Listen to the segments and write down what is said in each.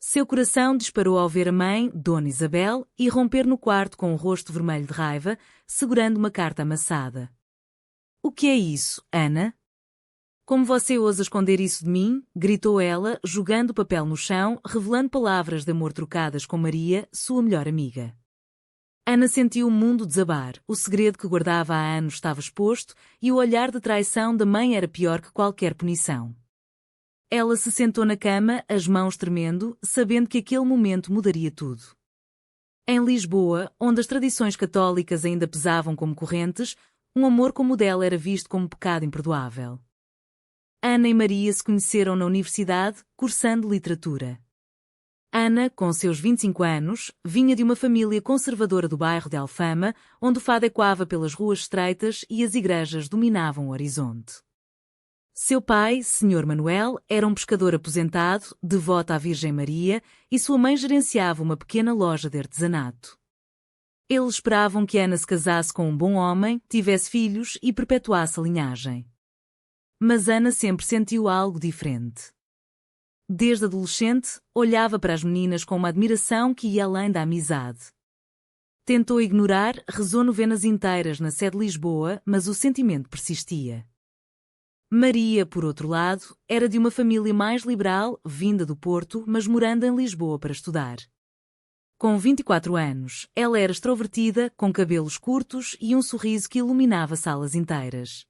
Seu coração disparou ao ver a mãe, Dona Isabel, irromper no quarto com o rosto vermelho de raiva, segurando uma carta amassada. "O que é isso, Ana? Como você ousa esconder isso de mim?" gritou ela, jogando o papel no chão, revelando palavras de amor trocadas com Maria, sua melhor amiga. Ana sentiu o mundo desabar, o segredo que guardava há anos estava exposto e o olhar de traição da mãe era pior que qualquer punição. Ela se sentou na cama, as mãos tremendo, sabendo que aquele momento mudaria tudo. Em Lisboa, onde as tradições católicas ainda pesavam como correntes, um amor como o dela era visto como pecado imperdoável. Ana e Maria se conheceram na universidade, cursando literatura. Ana, com seus 25 anos, vinha de uma família conservadora do bairro de Alfama, onde o fado ecoava pelas ruas estreitas e as igrejas dominavam o horizonte. Seu pai, Sr. Manuel, era um pescador aposentado, devoto à Virgem Maria, e sua mãe gerenciava uma pequena loja de artesanato. Eles esperavam que Ana se casasse com um bom homem, tivesse filhos e perpetuasse a linhagem. Mas Ana sempre sentiu algo diferente. Desde adolescente, olhava para as meninas com uma admiração que ia além da amizade. Tentou ignorar, rezou novenas inteiras na sé de Lisboa, mas o sentimento persistia. Maria, por outro lado, era de uma família mais liberal, vinda do Porto, mas morando em Lisboa para estudar. Com 24 anos, ela era extrovertida, com cabelos curtos e um sorriso que iluminava salas inteiras.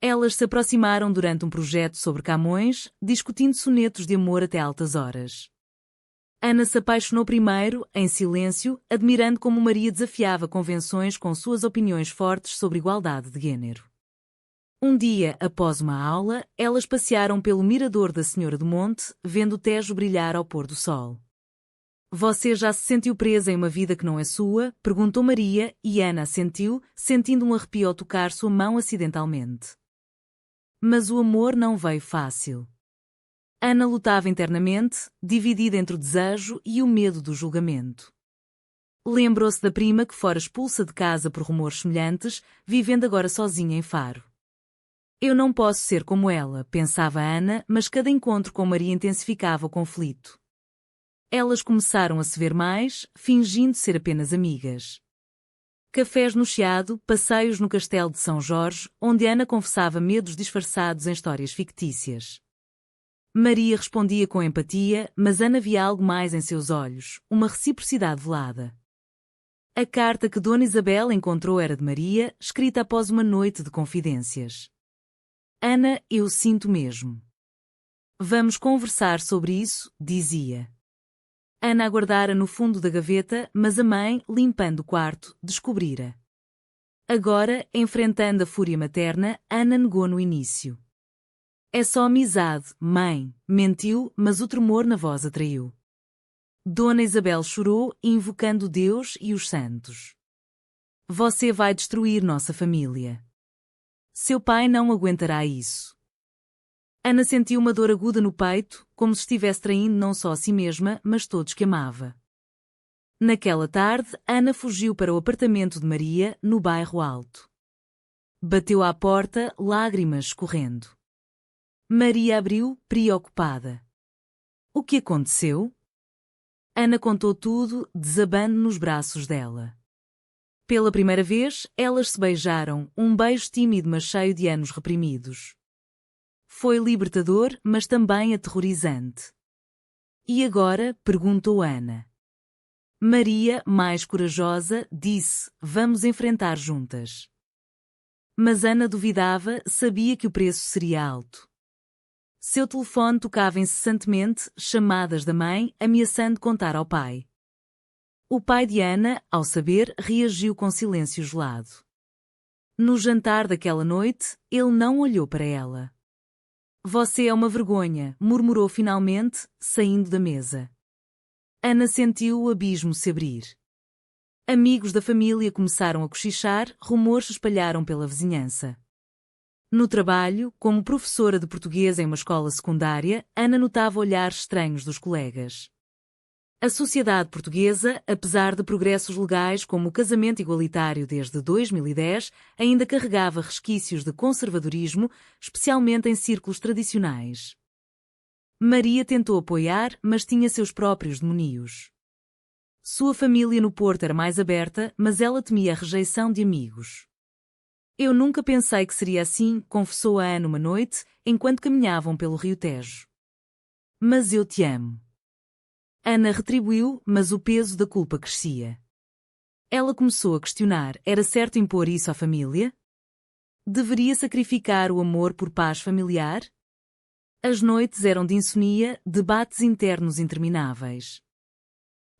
Elas se aproximaram durante um projeto sobre Camões, discutindo sonetos de amor até altas horas. Ana se apaixonou primeiro, em silêncio, admirando como Maria desafiava convenções com suas opiniões fortes sobre igualdade de gênero. Um dia, após uma aula, elas passearam pelo mirador da Senhora do Monte, vendo o Tejo brilhar ao pôr do sol. "Você já se sentiu presa em uma vida que não é sua?" perguntou Maria, e Ana assentiu, sentindo um arrepio ao tocar sua mão acidentalmente. Mas o amor não veio fácil. Ana lutava internamente, dividida entre o desejo e o medo do julgamento. Lembrou-se da prima que fora expulsa de casa por rumores semelhantes, vivendo agora sozinha em Faro. "Eu não posso ser como ela", pensava Ana, mas cada encontro com Maria intensificava o conflito. Elas começaram a se ver mais, fingindo ser apenas amigas. Cafés no Chiado, passeios no Castelo de São Jorge, onde Ana confessava medos disfarçados em histórias fictícias. Maria respondia com empatia, mas Ana via algo mais em seus olhos, uma reciprocidade velada. A carta que Dona Isabel encontrou era de Maria, escrita após uma noite de confidências. "Ana, eu sinto mesmo. Vamos conversar sobre isso", dizia. Ana aguardara no fundo da gaveta, mas a mãe, limpando o quarto, descobrira. Agora, enfrentando a fúria materna, Ana negou no início. "É só amizade, mãe", mentiu, mas o tremor na voz atraiu. Dona Isabel chorou, invocando Deus e os santos. "Você vai destruir nossa família. Seu pai não aguentará isso." Ana sentiu uma dor aguda no peito, como se estivesse traindo não só a si mesma, mas todos que amava. Naquela tarde, Ana fugiu para o apartamento de Maria, no bairro Alto. Bateu à porta, lágrimas escorrendo. Maria abriu, preocupada. "O que aconteceu?" Ana contou tudo, desabando nos braços dela. Pela primeira vez, elas se beijaram, um beijo tímido mas cheio de anos reprimidos. Foi libertador, mas também aterrorizante. "E agora?", perguntou Ana. Maria, mais corajosa, disse: "Vamos enfrentar juntas." Mas Ana duvidava, sabia que o preço seria alto. Seu telefone tocava incessantemente, chamadas da mãe, ameaçando contar ao pai. O pai de Ana, ao saber, reagiu com silêncio gelado. No jantar daquela noite, ele não olhou para ela. "Você é uma vergonha", murmurou finalmente, saindo da mesa. Ana sentiu o abismo se abrir. Amigos da família começaram a cochichar, rumores se espalharam pela vizinhança. No trabalho, como professora de português em uma escola secundária, Ana notava olhares estranhos dos colegas. A sociedade portuguesa, apesar de progressos legais como o casamento igualitário desde 2010, ainda carregava resquícios de conservadorismo, especialmente em círculos tradicionais. Maria tentou apoiar, mas tinha seus próprios demonios. Sua família no Porto era mais aberta, mas ela temia a rejeição de amigos. Eu nunca pensei que seria assim, confessou a Ana uma noite, enquanto caminhavam pelo Rio Tejo. Mas eu te amo. Ana retribuiu, mas o peso da culpa crescia. Ela começou a questionar: era certo impor isso à família? Deveria sacrificar o amor por paz familiar? As noites eram de insonia, debates internos intermináveis.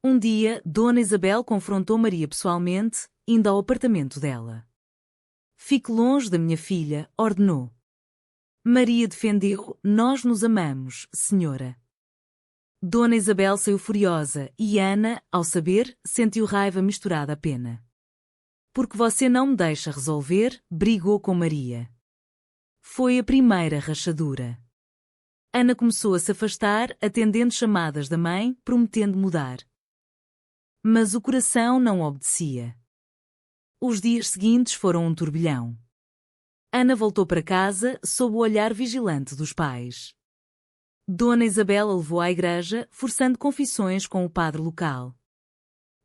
Um dia, Dona Isabel confrontou Maria pessoalmente, indo ao apartamento dela. Fique longe da minha filha, ordenou. Maria defendeu: nós nos amamos, senhora. Dona Isabel saiu furiosa e Ana, ao saber, sentiu raiva misturada a pena. Porque você não me deixa resolver, brigou com Maria. Foi a primeira rachadura. Ana começou a se afastar, atendendo chamadas da mãe, prometendo mudar. Mas o coração não obedecia. Os dias seguintes foram um turbilhão. Ana voltou para casa, sob o olhar vigilante dos pais. Dona Isabel a levou à igreja, forçando confissões com o padre local.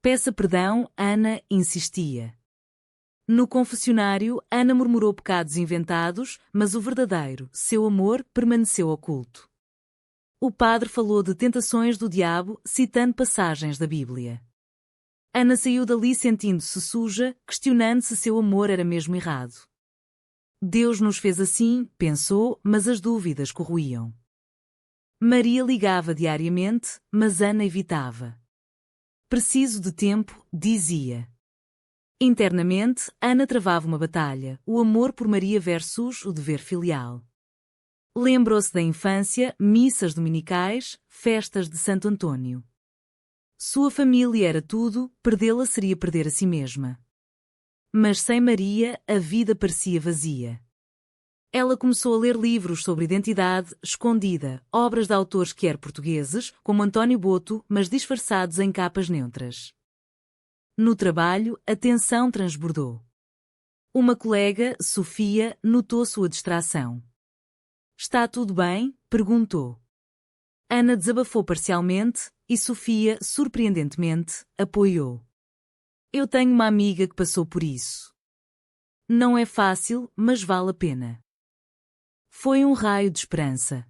Peça perdão, Ana insistia. No confessionário, Ana murmurou pecados inventados, mas o verdadeiro, seu amor, permaneceu oculto. O padre falou de tentações do diabo, citando passagens da Bíblia. Ana saiu dali sentindo-se suja, questionando se seu amor era mesmo errado. Deus nos fez assim, pensou, mas as dúvidas corroíam. Maria ligava diariamente, mas Ana evitava. Preciso de tempo, dizia. Internamente, Ana travava uma batalha, o amor por Maria versus o dever filial. Lembrou-se da infância, missas dominicais, festas de Santo Antônio. Sua família era tudo, perdê-la seria perder a si mesma. Mas sem Maria, a vida parecia vazia. Ela começou a ler livros sobre identidade escondida, obras de autores quer portugueses, como António Boto, mas disfarçados em capas neutras. No trabalho, a tensão transbordou. Uma colega, Sofia, notou sua distração. Está tudo bem? Perguntou. Ana desabafou parcialmente, e Sofia, surpreendentemente, apoiou. Eu tenho uma amiga que passou por isso. Não é fácil, mas vale a pena. Foi um raio de esperança.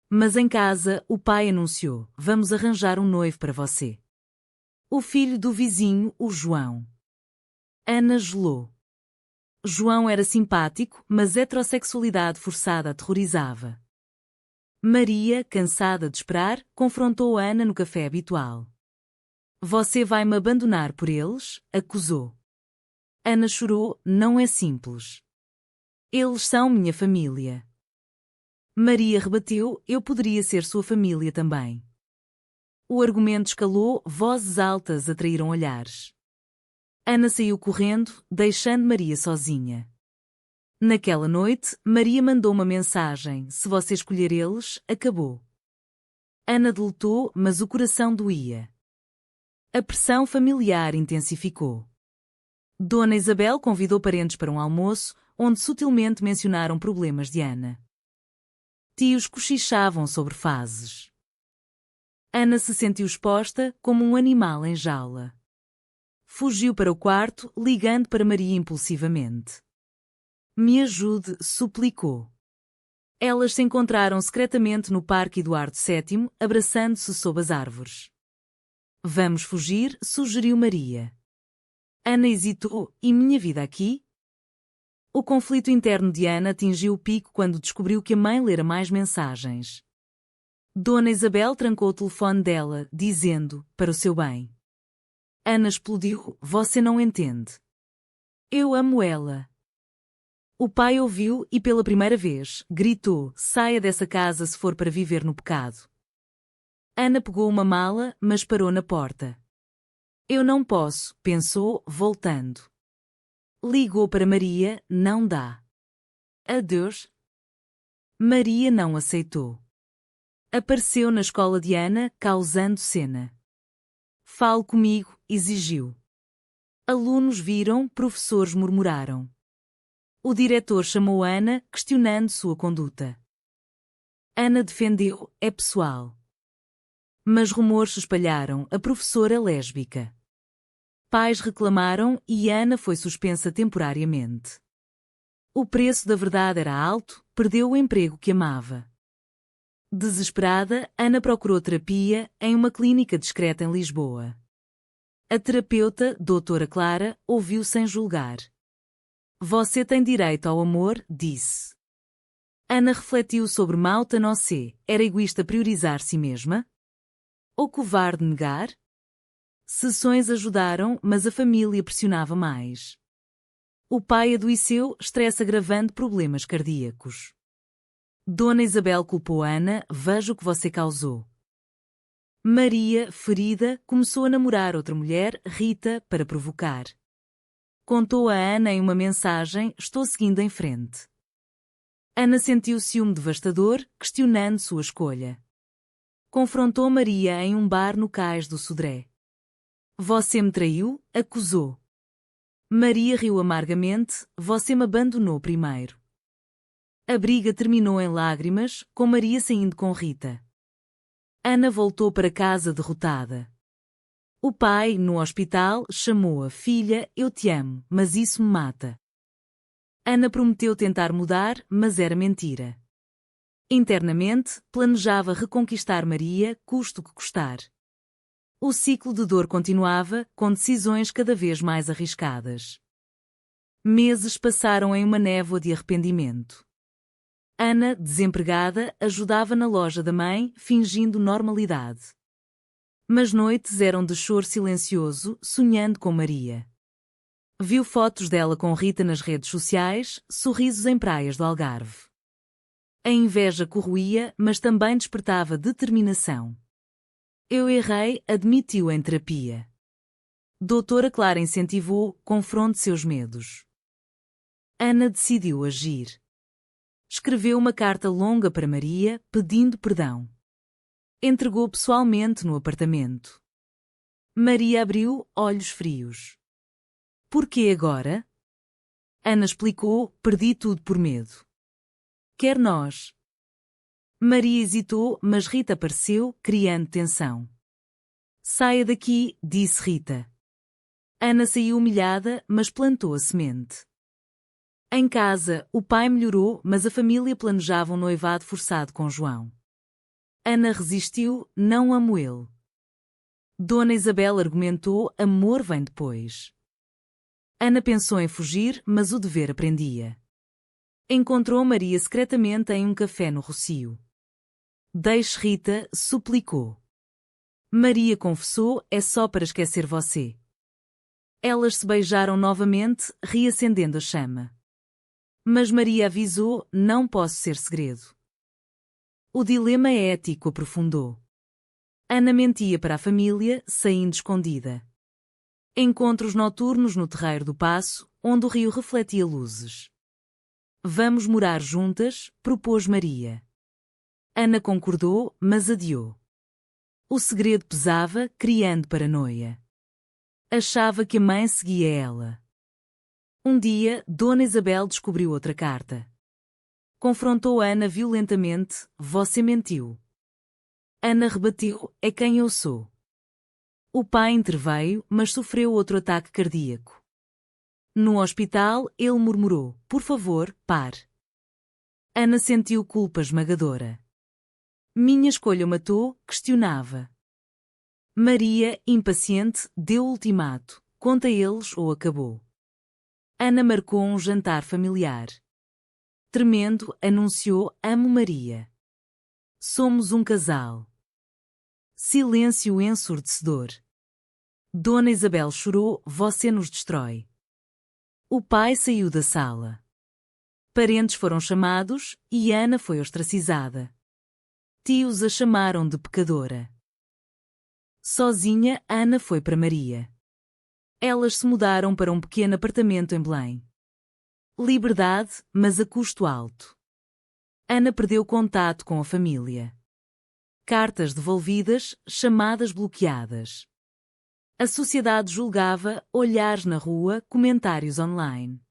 Mas em casa, o pai anunciou: vamos arranjar um noivo para você. O filho do vizinho, o João. Ana gelou. João era simpático, mas a heterossexualidade forçada aterrorizava. Maria, cansada de esperar, confrontou Ana no café habitual. Você vai me abandonar por eles? Acusou. Ana chorou: não é simples. Eles são minha família. Maria rebateu: eu poderia ser sua família também. O argumento escalou, vozes altas atraíram olhares. Ana saiu correndo, deixando Maria sozinha. Naquela noite, Maria mandou uma mensagem: se você escolher eles, acabou. Ana deletou, mas o coração doía. A pressão familiar intensificou. Dona Isabel convidou parentes para um almoço, onde sutilmente mencionaram problemas de Ana. Tios cochichavam sobre fases. Ana se sentiu exposta, como um animal em jaula. Fugiu para o quarto, ligando para Maria impulsivamente. Me ajude, suplicou. Elas se encontraram secretamente no Parque Eduardo VII, abraçando-se sob as árvores. Vamos fugir, sugeriu Maria. Ana hesitou: e minha vida aqui? O conflito interno de Ana atingiu o pico quando descobriu que a mãe lera mais mensagens. Dona Isabel trancou o telefone dela, dizendo: para o seu bem. Ana explodiu: você não entende. Eu amo ela. O pai ouviu e pela primeira vez, gritou: saia dessa casa se for para viver no pecado. Ana pegou uma mala, mas parou na porta. Eu não posso, pensou, voltando. Ligou para Maria: não dá. Adeus. Maria não aceitou. Apareceu na escola de Ana, causando cena. Fale comigo, exigiu. Alunos viram, professores murmuraram. O diretor chamou Ana, questionando sua conduta. Ana defendeu, é pessoal. Mas rumores se espalharam, a professora é lésbica. Pais reclamaram e Ana foi suspensa temporariamente. O preço da verdade era alto, perdeu o emprego que amava. Desesperada, Ana procurou terapia em uma clínica discreta em Lisboa. A terapeuta, doutora Clara, ouviu sem julgar. Você tem direito ao amor, disse. Ana refletiu sobre Mauta Nossé. Era egoísta priorizar si mesma? Ou covarde negar? Sessões ajudaram, mas a família pressionava mais. O pai adoeceu, estresse agravando problemas cardíacos. Dona Isabel culpou Ana, veja o que você causou. Maria, ferida, começou a namorar outra mulher, Rita, para provocar. Contou a Ana em uma mensagem, estou seguindo em frente. Ana sentiu ciúme devastador, questionando sua escolha. Confrontou Maria em um bar no cais do Sodré. Você me traiu? Acusou. Maria riu amargamente, você me abandonou primeiro. A briga terminou em lágrimas, com Maria saindo com Rita. Ana voltou para casa derrotada. O pai, no hospital, chamou-a filha, eu te amo, mas isso me mata. Ana prometeu tentar mudar, mas era mentira. Internamente, planejava reconquistar Maria, custe o que custar. O ciclo de dor continuava, com decisões cada vez mais arriscadas. Meses passaram em uma névoa de arrependimento. Ana, desempregada, ajudava na loja da mãe, fingindo normalidade. Mas noites eram de choro silencioso, sonhando com Maria. Viu fotos dela com Rita nas redes sociais, sorrisos em praias do Algarve. A inveja corroía, mas também despertava determinação. Eu errei, admitiu em terapia. Doutora Clara incentivou, confronte seus medos. Ana decidiu agir. Escreveu uma carta longa para Maria, pedindo perdão. Entregou pessoalmente no apartamento. Maria abriu, olhos frios. Por que agora? Ana explicou, perdi tudo por medo. Quer nós? Maria hesitou, mas Rita apareceu, criando tensão. Saia daqui, disse Rita. Ana saiu humilhada, mas plantou a semente. Em casa, o pai melhorou, mas a família planejava um noivado forçado com João. Ana resistiu, não amo ele. Dona Isabel argumentou, amor vem depois. Ana pensou em fugir, mas o dever aprendia. Encontrou Maria secretamente em um café no Rocio. Deixe Rita, suplicou. Maria confessou, é só para esquecer você. Elas se beijaram novamente, reacendendo a chama. Mas Maria avisou, não posso ser segredo. O dilema ético aprofundou. Ana mentia para a família, saindo escondida. Encontros noturnos no terreiro do Paço, onde o rio refletia luzes. Vamos morar juntas, propôs Maria. Ana concordou, mas adiou. O segredo pesava, criando paranoia. Achava que a mãe seguia ela. Um dia, Dona Isabel descobriu outra carta. Confrontou Ana violentamente, você mentiu. Ana rebateu, é quem eu sou. O pai interveio, mas sofreu outro ataque cardíaco. No hospital, ele murmurou, por favor, pare. Ana sentiu culpa esmagadora. Minha escolha o matou, questionava. Maria, impaciente, deu ultimato, conta eles ou acabou. Ana marcou um jantar familiar. Tremendo, anunciou, amo Maria. Somos um casal. Silêncio ensurdecedor. Dona Isabel chorou, você nos destrói. O pai saiu da sala. Parentes foram chamados, e Ana foi ostracizada. Tios a chamaram de pecadora. Sozinha, Ana foi para Maria. Elas se mudaram para um pequeno apartamento em Belém. Liberdade, mas a custo alto. Ana perdeu contato com a família. Cartas devolvidas, chamadas bloqueadas. A sociedade julgava, olhares na rua, comentários online.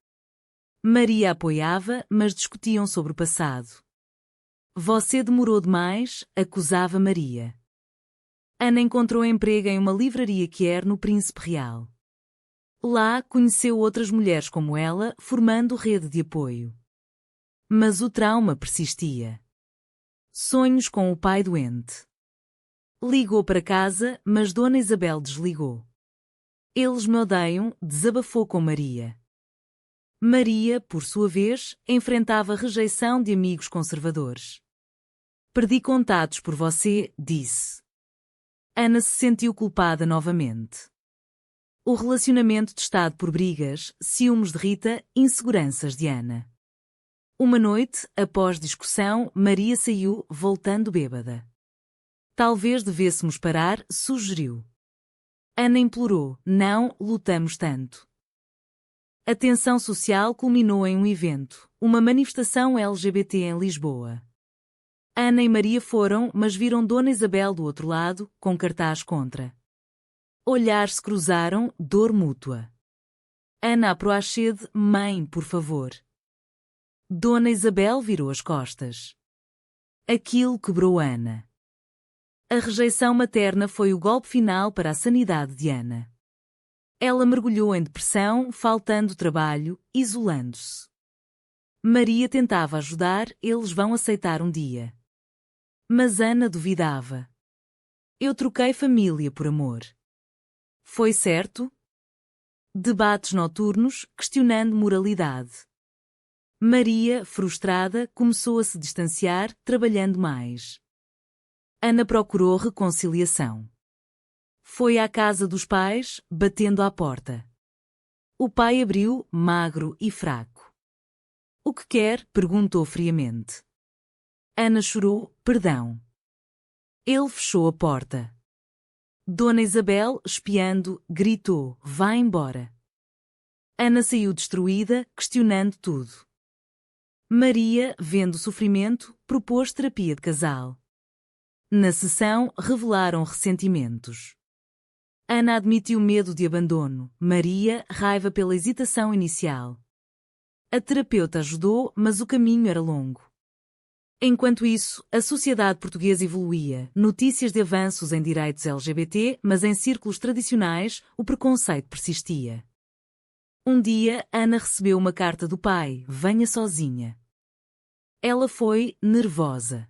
Maria apoiava, mas discutiam sobre o passado. Você demorou demais, acusava Maria. Ana encontrou emprego em uma livraria Kier no Príncipe Real. Lá conheceu outras mulheres como ela, formando rede de apoio. Mas o trauma persistia. Sonhos com o pai doente. Ligou para casa, mas Dona Isabel desligou. Eles me odeiam, desabafou com Maria. Maria, por sua vez, enfrentava rejeição de amigos conservadores. Perdi contatos por você, disse. Ana se sentiu culpada novamente. O relacionamento testado por brigas, ciúmes de Rita, inseguranças de Ana. Uma noite, após discussão, Maria saiu, voltando bêbada. Talvez devêssemos parar, sugeriu. Ana implorou, não, lutamos tanto. A tensão social culminou em um evento, uma manifestação LGBT em Lisboa. Ana e Maria foram, mas viram Dona Isabel do outro lado, com cartaz contra. Olhares se cruzaram, dor mútua. Ana aproachede, mãe, por favor. Dona Isabel virou as costas. Aquilo quebrou Ana. A rejeição materna foi o golpe final para a sanidade de Ana. Ela mergulhou em depressão, faltando trabalho, isolando-se. Maria tentava ajudar, eles vão aceitar um dia. Mas Ana duvidava. Eu troquei família por amor. Foi certo? Debates noturnos, questionando moralidade. Maria, frustrada, começou a se distanciar, trabalhando mais. Ana procurou reconciliação. Foi à casa dos pais, batendo à porta. O pai abriu, magro e fraco. O que quer? Perguntou friamente. Ana chorou, perdão. Ele fechou a porta. Dona Isabel, espiando, gritou, vá embora. Ana saiu destruída, questionando tudo. Maria, vendo o sofrimento, propôs terapia de casal. Na sessão, revelaram ressentimentos. Ana admitiu medo de abandono, Maria, raiva pela hesitação inicial. A terapeuta ajudou, mas o caminho era longo. Enquanto isso, a sociedade portuguesa evoluía, notícias de avanços em direitos LGBT, mas em círculos tradicionais, o preconceito persistia. Um dia, Ana recebeu uma carta do pai, venha sozinha. Ela foi, nervosa.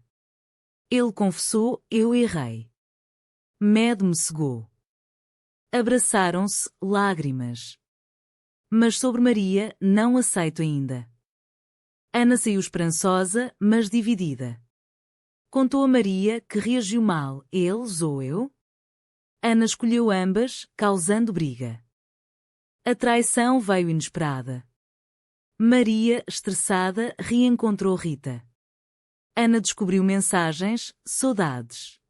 Ele confessou, eu errei. Medo me cegou. Abraçaram-se, lágrimas. Mas sobre Maria, não aceito ainda. Ana saiu esperançosa, mas dividida. Contou a Maria, que reagiu mal, eles ou eu? Ana escolheu ambas, causando briga. A traição veio inesperada. Maria, estressada, reencontrou Rita. Ana descobriu mensagens, saudades.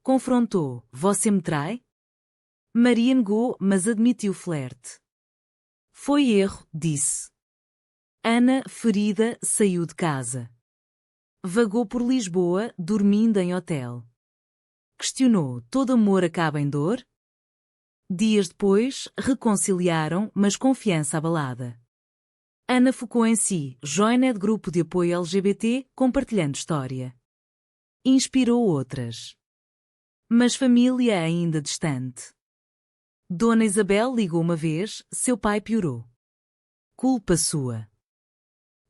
Confrontou, você me trai? Maria negou, mas admitiu flerte. Foi erro, disse. Ana, ferida, saiu de casa. Vagou por Lisboa, dormindo em hotel. Questionou, todo amor acaba em dor? Dias depois, reconciliaram, mas confiança abalada. Ana focou em si, joined grupo de apoio LGBT, compartilhando história. Inspirou outras. Mas família ainda distante. Dona Isabel ligou uma vez, seu pai piorou. Culpa sua.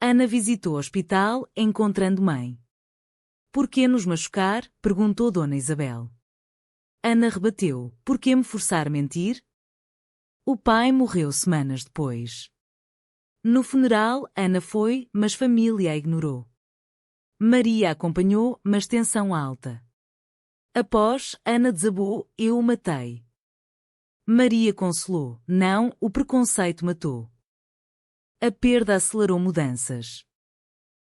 Ana visitou o hospital, encontrando mãe. Por que nos machucar? Perguntou Dona Isabel. Ana rebateu, por que me forçar a mentir? O pai morreu semanas depois. No funeral, Ana foi, mas família a ignorou. Maria acompanhou, mas tensão alta. Após, Ana desabou, eu o matei. Maria consolou, não, o preconceito matou. A perda acelerou mudanças.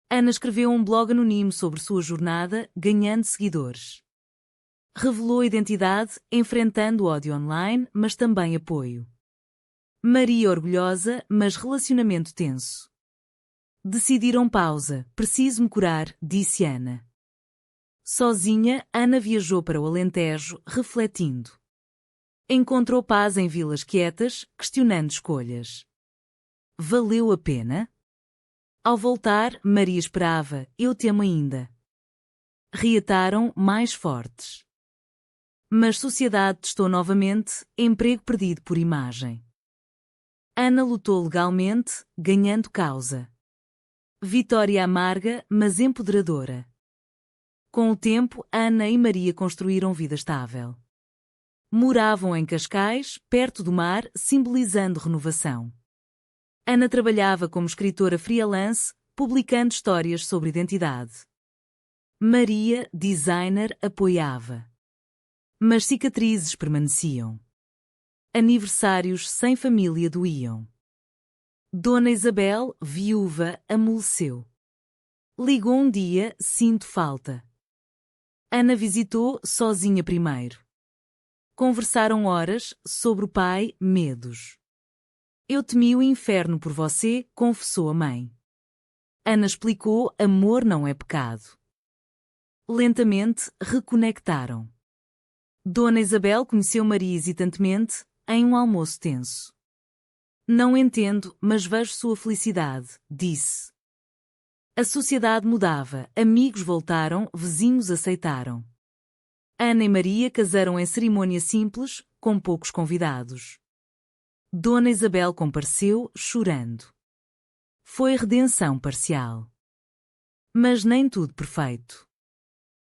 Ana escreveu um blog anónimo sobre sua jornada, ganhando seguidores. Revelou identidade, enfrentando ódio online, mas também apoio. Maria orgulhosa, mas relacionamento tenso. Decidiram pausa, preciso me curar, disse Ana. Sozinha, Ana viajou para o Alentejo, refletindo. Encontrou paz em vilas quietas, questionando escolhas. Valeu a pena? Ao voltar, Maria esperava, eu te amo ainda. reataram mais fortes. Mas sociedade testou novamente, emprego perdido por imagem. Ana lutou legalmente, ganhando causa. Vitória amarga, mas empoderadora. Com o tempo, Ana e Maria construíram vida estável. Moravam em Cascais, perto do mar, simbolizando renovação. Ana trabalhava como escritora freelance, publicando histórias sobre identidade. Maria, designer, apoiava. Mas cicatrizes permaneciam. Aniversários sem família doíam. Dona Isabel, viúva, amoleceu. Ligou um dia, sinto falta. Ana visitou sozinha primeiro. Conversaram horas sobre o pai, medos. Eu temi o inferno por você, confessou a mãe. Ana explicou, amor não é pecado. Lentamente, reconectaram. Dona Isabel conheceu Maria hesitantemente, em um almoço tenso. Não entendo, mas vejo sua felicidade, disse. A sociedade mudava, amigos voltaram, vizinhos aceitaram. Ana e Maria casaram em cerimônia simples, com poucos convidados. Dona Isabel compareceu, chorando. Foi redenção parcial. Mas nem tudo perfeito.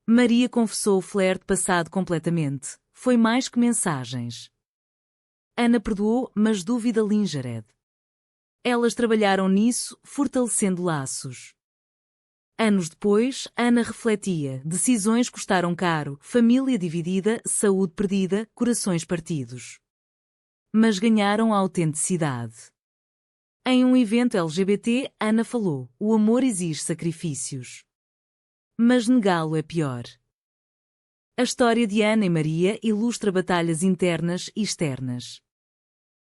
Maria confessou o flerte passado completamente, foi mais que mensagens. Ana perdoou, mas dúvida Lingered. Elas trabalharam nisso, fortalecendo laços. Anos depois, Ana refletia, decisões custaram caro, família dividida, saúde perdida, corações partidos. Mas ganharam a autenticidade. Em um evento LGBT, Ana falou, o amor exige sacrifícios. Mas negá-lo é pior. A história de Ana e Maria ilustra batalhas internas e externas.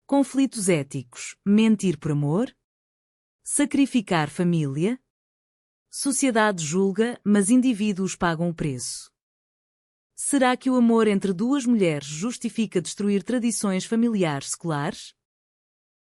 Conflitos éticos, mentir por amor? Sacrificar família? Sociedade julga, mas indivíduos pagam o preço. Será que o amor entre duas mulheres justifica destruir tradições familiares seculares?